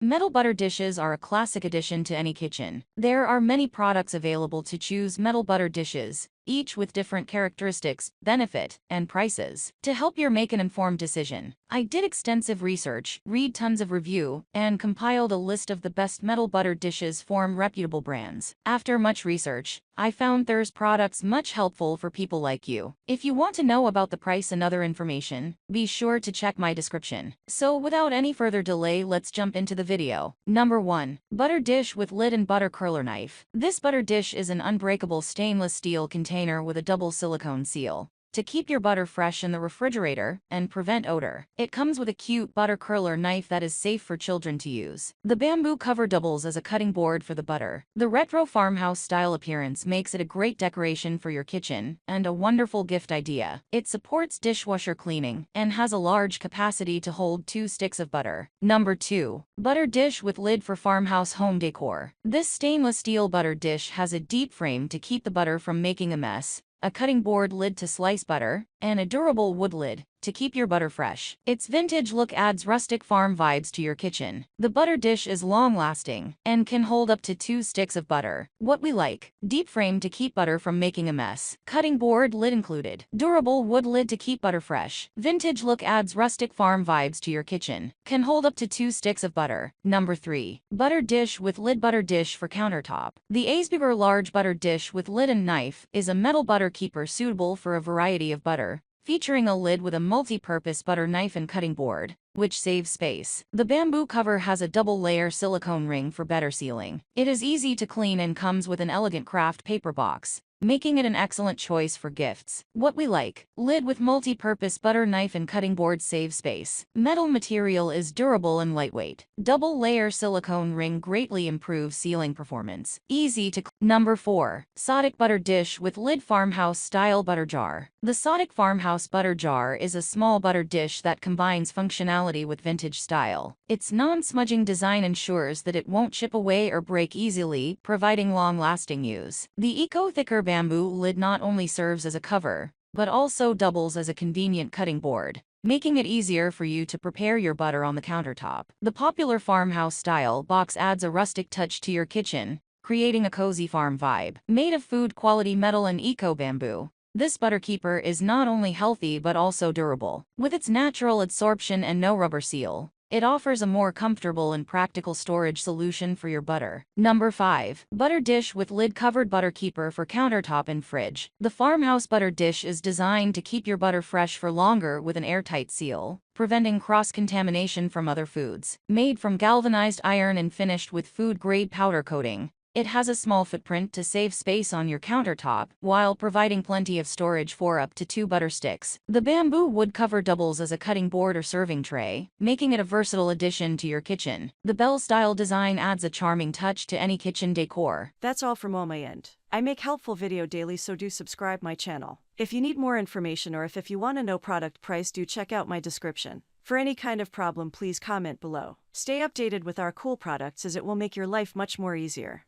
Metal butter dishes are a classic addition to any kitchen. There are many products available to choose metal butter dishes, each with different characteristics, benefit, and prices. To help you make an informed decision, I did extensive research, read tons of review, and compiled a list of the best metal butter dishes from reputable brands. After much research, I found there's products much helpful for people like you. If you want to know about the price and other information, be sure to check my description. So without any further delay, let's jump into the video. Number 1. Butter dish with lid and butter curler knife. This butter dish is an unbreakable stainless steel container with a double silicone seal to keep your butter fresh in the refrigerator and prevent odor. It comes with a cute butter curler knife that is safe for children to use. The bamboo cover doubles as a cutting board for the butter. The retro farmhouse style appearance makes it a great decoration for your kitchen and a wonderful gift idea. It supports dishwasher cleaning and has a large capacity to hold 2 sticks of butter. Number 2. Butter dish with lid for farmhouse home decor. This stainless steel butter dish has a deep frame to keep the butter from making a mess, a cutting board lid to slice butter, and a durable wood lid to keep your butter fresh. Its vintage look adds rustic farm vibes to your kitchen. The butter dish is long-lasting and can hold up to 2 sticks of butter. What we like: deep frame to keep butter from making a mess, cutting board lid included, durable wood lid to keep butter fresh. Vintage look adds rustic farm vibes to your kitchen. Can hold up to 2 sticks of butter. Number 3. Butter dish with lid. Butter dish for countertop. The Aesbeber large butter dish with lid and knife is a metal butter keeper suitable for a variety of butter, featuring a lid with a multi-purpose butter knife and cutting board, which saves space. The bamboo cover has a double-layer silicone ring for better sealing. It is easy to clean and comes with an elegant craft paper box, making it an excellent choice for gifts. What we like: lid with multi-purpose butter knife and cutting board save space. Metal material is durable and lightweight. Double-layer silicone ring greatly improves sealing performance. Easy to Number 4. Sodic butter dish with lid. Farmhouse style butter jar. The Sodic farmhouse butter jar is a small butter dish that combines functionality with vintage style. Its non-smudging design ensures that it won't chip away or break easily, providing long-lasting use. The eco-thicker bamboo lid not only serves as a cover, but also doubles as a convenient cutting board, making it easier for you to prepare your butter on the countertop. The popular farmhouse-style box adds a rustic touch to your kitchen, creating a cozy farm vibe. Made of food-quality metal and eco-bamboo, this butter keeper is not only healthy but also durable. With its natural adsorption and no rubber seal, it offers a more comfortable and practical storage solution for your butter. Number 5. Butter dish with lid. Covered butter keeper for countertop and fridge. The farmhouse butter dish is designed to keep your butter fresh for longer with an airtight seal, preventing cross-contamination from other foods. Made from galvanized iron and finished with food-grade powder coating, it has a small footprint to save space on your countertop, while providing plenty of storage for up to 2 butter sticks. The bamboo wood cover doubles as a cutting board or serving tray, making it a versatile addition to your kitchen. The bell-style design adds a charming touch to any kitchen decor. That's all from my end. I make helpful video daily, so do subscribe my channel. If you need more information or if you want to know product price, do check out my description. For any kind of problem, please comment below. Stay updated with our cool products as it will make your life much more easier.